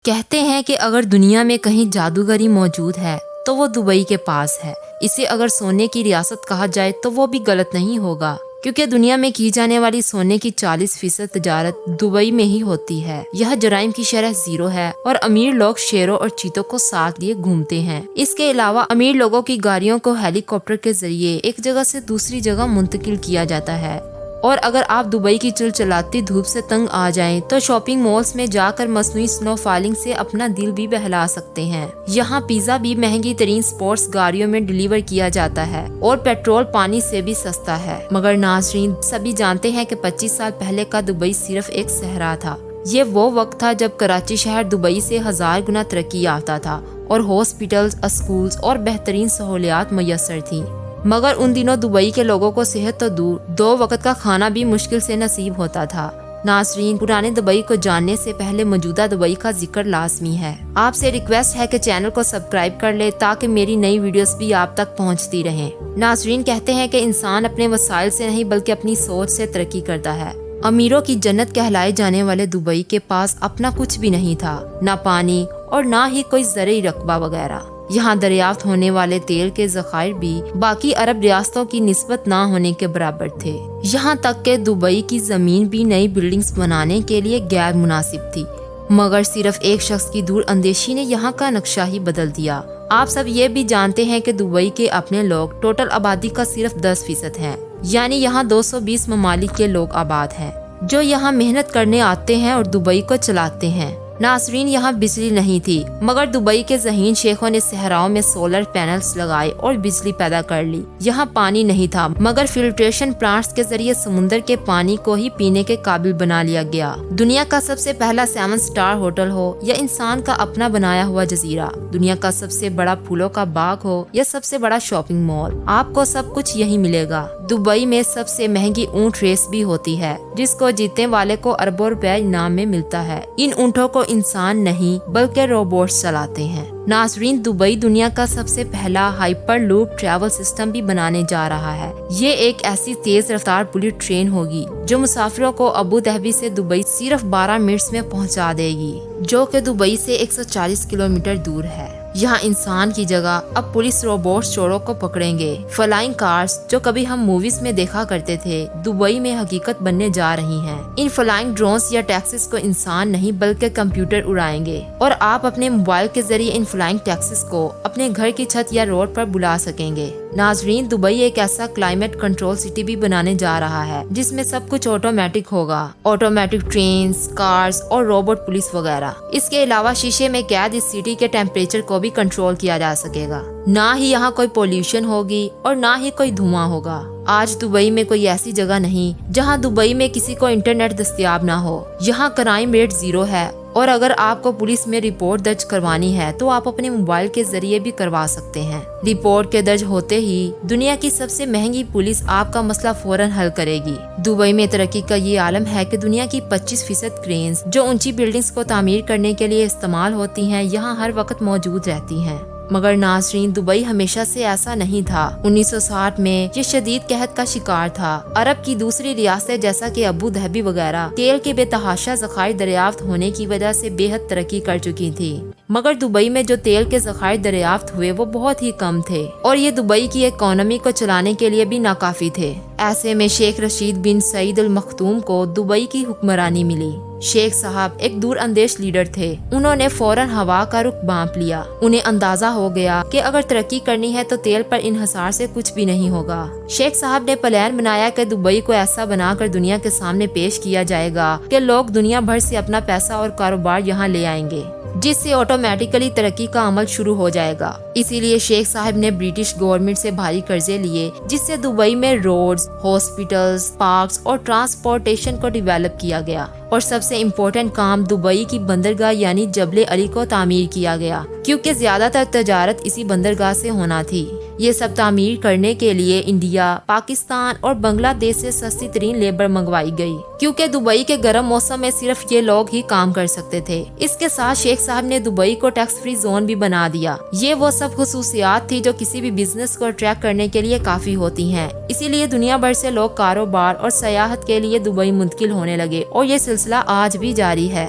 کہتے ہیں کہ اگر دنیا میں کہیں جادوگری موجود ہے تو وہ دبئی کے پاس ہے۔ اسے اگر سونے کی ریاست کہا جائے تو وہ بھی غلط نہیں ہوگا، کیونکہ دنیا میں کی جانے والی سونے کی 40% تجارت دبئی میں ہی ہوتی ہے۔ یہ جرائم کی شرح 0 ہے اور امیر لوگ شیروں اور چیتوں کو ساتھ لیے گھومتے ہیں۔ اس کے علاوہ امیر لوگوں کی گاڑیوں کو ہیلی کاپٹر کے ذریعے ایک جگہ سے دوسری جگہ منتقل کیا جاتا ہے۔ اور اگر آپ دبئی کی چلچلاتی دھوپ سے تنگ آ جائیں تو شاپنگ مالز میں جا کر مصنوعی سنو فالنگ سے اپنا دل بھی بہلا سکتے ہیں۔ یہاں پیزا بھی مہنگی ترین سپورٹس گاڑیوں میں ڈیلیور کیا جاتا ہے اور پیٹرول پانی سے بھی سستا ہے۔ مگر ناظرین، سبھی جانتے ہیں کہ 25 سال پہلے کا دبئی صرف ایک صحرا تھا۔ یہ وہ وقت تھا جب کراچی شہر دبئی سے 1000 گنا ترقی یافتہ تھا اور ہاسپٹلز، اسکولز اور بہترین سہولیات میسر تھیں۔ مگر ان دنوں دبئی کے لوگوں کو صحت تو دور، 2 وقت کا کھانا بھی مشکل سے نصیب ہوتا تھا۔ ناظرین، پرانے دبئی کو جاننے سے پہلے موجودہ دبئی کا ذکر لازمی ہے۔ آپ سے ریکویسٹ ہے کہ چینل کو سبسکرائب کر لے تاکہ میری نئی ویڈیوز بھی آپ تک پہنچتی رہیں۔ ناظرین، کہتے ہیں کہ انسان اپنے وسائل سے نہیں بلکہ اپنی سوچ سے ترقی کرتا ہے۔ امیروں کی جنت کہلائے جانے والے دبئی کے پاس اپنا کچھ بھی نہیں تھا، نہ پانی اور نہ ہی کوئی زرعی رقبہ وغیرہ۔ یہاں دریافت ہونے والے تیل کے ذخائر بھی باقی عرب ریاستوں کی نسبت نہ ہونے کے برابر تھے۔ یہاں تک کہ دبئی کی زمین بھی نئی بلڈنگز بنانے کے لیے غیر مناسب تھی۔ مگر صرف ایک شخص کی دور اندیشی نے یہاں کا نقشہ ہی بدل دیا۔ آپ سب یہ بھی جانتے ہیں کہ دبئی کے اپنے لوگ ٹوٹل آبادی کا صرف 10% ہیں، یعنی یہاں 220 ممالک کے لوگ آباد ہیں جو یہاں محنت کرنے آتے ہیں اور دبئی کو چلاتے ہیں۔ ناظرین، یہاں بجلی نہیں تھی، مگر دبئی کے ذہین شیخوں نے صحراؤں میں سولر پینلز لگائے اور بجلی پیدا کر لی۔ یہاں پانی نہیں تھا، مگر فلٹریشن پلانٹس کے ذریعے سمندر کے پانی کو ہی پینے کے قابل بنا لیا گیا۔ دنیا کا سب سے پہلا 7 سٹار ہوٹل ہو یا انسان کا اپنا بنایا ہوا جزیرہ، دنیا کا سب سے بڑا پھولوں کا باغ ہو یا سب سے بڑا شاپنگ مال، آپ کو سب کچھ یہی ملے گا۔ دبئی میں سب سے مہنگی اونٹ ریس بھی ہوتی ہے، جس کو جیتنے والے کو اربوں روپے انعام میں ملتا ہے۔ ان اونٹوں کو انسان نہیں بلکہ روبوٹس چلاتے ہیں۔ ناظرین، دبئی دنیا کا سب سے پہلا ہائپر لوپ ٹریول سسٹم بھی بنانے جا رہا ہے۔ یہ ایک ایسی تیز رفتار بلٹ ٹرین ہوگی جو مسافروں کو ابو ظہبی سے دبئی صرف 12 منٹس میں پہنچا دے گی، جو کہ دبئی سے 140 کلومیٹر دور ہے۔ یہاں انسان کی جگہ اب پولیس روبوٹس چوروں کو پکڑیں گے۔ فلائنگ کارز جو کبھی ہم موویز میں دیکھا کرتے تھے، دبئی میں حقیقت بننے جا رہی ہیں۔ ان فلائنگ ڈرونز یا ٹیکسیز کو انسان نہیں بلکہ کمپیوٹر اڑائیں گے اور آپ اپنے موبائل کے ذریعے ان فلائنگ ٹیکسیز کو اپنے گھر کی چھت یا روڈ پر بلا سکیں گے۔ ناظرین، دبئی ایک ایسا کلائمیٹ کنٹرول سٹی بھی بنانے جا رہا ہے جس میں سب کچھ آٹومیٹک ہوگا، آٹومیٹک ٹرینز، کارز اور روبوٹ پولیس وغیرہ۔ اس کے علاوہ شیشے میں قید اس سٹی کے ٹیمپریچر کو بھی کنٹرول کیا جا سکے گا۔ نہ ہی یہاں کوئی پولوشن ہوگی اور نہ ہی کوئی دھواں ہوگا۔ آج دبئی میں کوئی ایسی جگہ نہیں جہاں دبئی میں کسی کو انٹرنیٹ دستیاب نہ ہو۔ یہاں کرائم ریٹ 0 ہے اور اگر آپ کو پولیس میں رپورٹ درج کروانی ہے تو آپ اپنے موبائل کے ذریعے بھی کروا سکتے ہیں۔ رپورٹ کے درج ہوتے ہی دنیا کی سب سے مہنگی پولیس آپ کا مسئلہ فوراً حل کرے گی۔ دبئی میں ترقی کا یہ عالم ہے کہ دنیا کی 25% کرینز جو اونچی بلڈنگز کو تعمیر کرنے کے لیے استعمال ہوتی ہیں، یہاں ہر وقت موجود رہتی ہیں۔ مگر ناظرین، دبئی ہمیشہ سے ایسا نہیں تھا۔ 1960 میں یہ شدید قحط کا شکار تھا۔ عرب کی دوسری ریاستیں جیسا کہ ابو ظہبی وغیرہ تیل کے بے تحاشا ذخائر دریافت ہونے کی وجہ سے بے حد ترقی کر چکی تھی، مگر دبئی میں جو تیل کے ذخائر دریافت ہوئے وہ بہت ہی کم تھے اور یہ دبئی کی اکانومی کو چلانے کے لیے بھی ناکافی تھے۔ ایسے میں شیخ رشید بن سعید المختوم کو دبئی کی حکمرانی ملی۔ شیخ صاحب ایک دور اندیش لیڈر تھے۔ انہوں نے فوراً ہوا کا رخ بانپ لیا۔ انہیں اندازہ ہو گیا کہ اگر ترقی کرنی ہے تو تیل پر انحصار سے کچھ بھی نہیں ہوگا۔ شیخ صاحب نے پلان بنایا کہ دبئی کو ایسا بنا کر دنیا کے سامنے پیش کیا جائے گا کہ لوگ دنیا بھر سے اپنا پیسہ اور کاروبار یہاں لے آئیں گے، جس سے آٹومیٹکلی ترقی کا عمل شروع ہو جائے گا۔ اسی لیے شیخ صاحب نے برٹش گورنمنٹ سے بھاری قرضے لیے، جس سے دبئی میں روڈز، ہاسپٹلز، پارکس اور ٹرانسپورٹیشن کو ڈیولپ کیا گیا۔ اور سب سے امپورٹنٹ کام، دبئی کی بندرگاہ یعنی جبل علی کو تعمیر کیا گیا، کیونکہ زیادہ تر تجارت اسی بندرگاہ سے ہونا تھی۔ یہ سب تعمیر کرنے کے لیے انڈیا، پاکستان اور بنگلہ دیش سے سستی ترین لیبر منگوائی گئی، کیونکہ دبئی کے گرم موسم میں صرف یہ لوگ ہی کام کر سکتے تھے۔ اس کے ساتھ شیخ صاحب نے دبئی کو ٹیکس فری زون بھی بنا دیا۔ یہ وہ سب خصوصیات تھی جو کسی بھی بزنس کو اٹریکٹ کرنے کے لیے کافی ہوتی ہیں۔ اسی لیے دنیا بھر سے لوگ کاروبار اور سیاحت کے لیے دبئی منتقل ہونے لگے اور یہ سلسلہ آج بھی جاری ہے۔